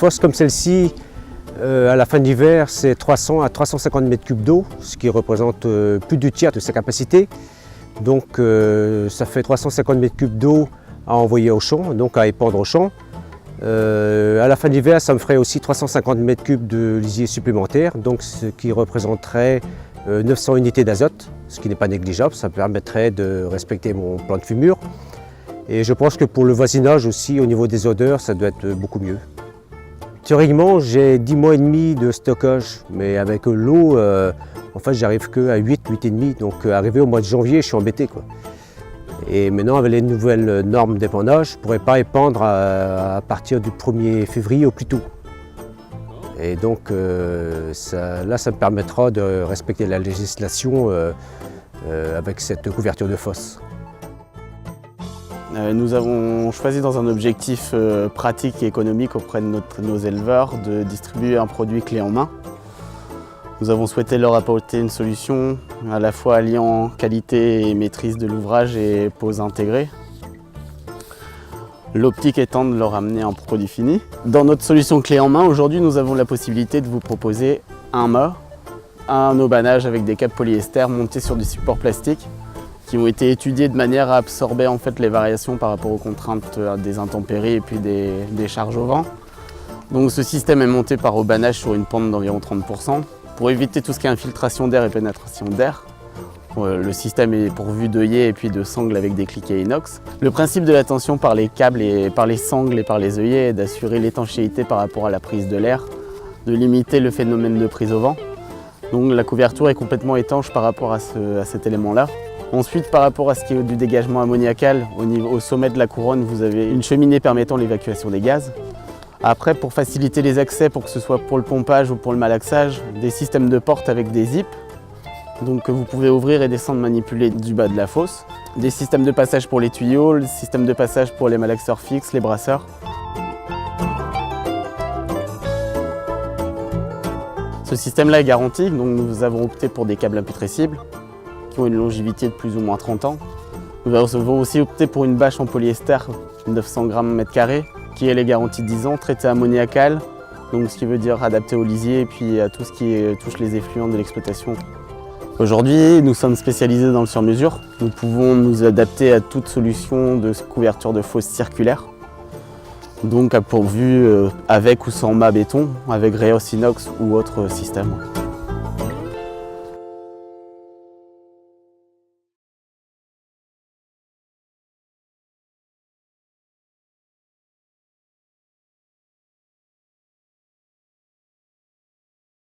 fosse comme celle-ci, à la fin de l'hiver, c'est 300 à 350 mètres cubes d'eau, ce qui représente plus du tiers de sa capacité. Donc ça fait 350 mètres cubes d'eau à envoyer au champ, donc à épandre au champ. À la fin de l'hiver, ça me ferait aussi 350 mètres cubes de lisier supplémentaire, donc ce qui représenterait 900 unités d'azote, ce qui n'est pas négligeable. Ça me permettrait de respecter mon plan de fumure. Et je pense que pour le voisinage aussi, au niveau des odeurs, ça doit être beaucoup mieux. Théoriquement, j'ai 10 mois et demi de stockage, mais avec l'eau, en fait, j'arrive qu'à 8 et demi. Donc arrivé au mois de janvier, je suis embêté, quoi. Et maintenant, avec les nouvelles normes d'épandage, je ne pourrais pas épandre à partir du 1er février au plus tôt. Et donc ça me permettra de respecter la législation avec cette couverture de fosse. Nous avons choisi dans un objectif pratique et économique auprès de nos éleveurs de distribuer un produit clé en main. Nous avons souhaité leur apporter une solution à la fois alliant qualité et maîtrise de l'ouvrage et pose intégrée. L'optique étant de leur amener un produit fini. Dans notre solution clé en main, aujourd'hui, nous avons la possibilité de vous proposer un mât, un aubanage avec des câbles polyester montés sur des supports plastiques qui ont été étudiés de manière à absorber en fait les variations par rapport aux contraintes des intempéries et puis des charges au vent. Donc ce système est monté par aubanage sur une pente d'environ 30% pour éviter tout ce qui est infiltration d'air et pénétration d'air. Le système est pourvu d'œillets et puis de sangles avec des cliquets inox. Le principe de la tension par les câbles et par les sangles et par les œillets est d'assurer l'étanchéité par rapport à la prise de l'air, de limiter le phénomène de prise au vent. Donc la couverture est complètement étanche par rapport à cet élément-là. Ensuite, par rapport à ce qui est du dégagement ammoniacal, au sommet de la couronne, vous avez une cheminée permettant l'évacuation des gaz. Après, pour faciliter les accès, pour que ce soit pour le pompage ou pour le malaxage, des systèmes de porte avec des zips, donc que vous pouvez ouvrir et descendre manipuler du bas de la fosse. Des systèmes de passage pour les tuyaux, le système de passage pour les malaxeurs fixes, les brasseurs. Ce système-là est garanti, donc nous avons opté pour des câbles imputrescibles qui ont une longévité de plus ou moins 30 ans. Nous avons aussi opté pour une bâche en polyester, 900 grammes mètre carré, qui est les garanties 10 ans, traitée ammoniacal, donc ce qui veut dire adapté au lisier et puis à tout ce qui touche les effluents de l'exploitation. Aujourd'hui, nous sommes spécialisés dans le sur-mesure. Nous pouvons nous adapter à toute solution de couverture de fosse circulaire, donc pourvu avec ou sans mât béton, avec Rheos inox ou autre système.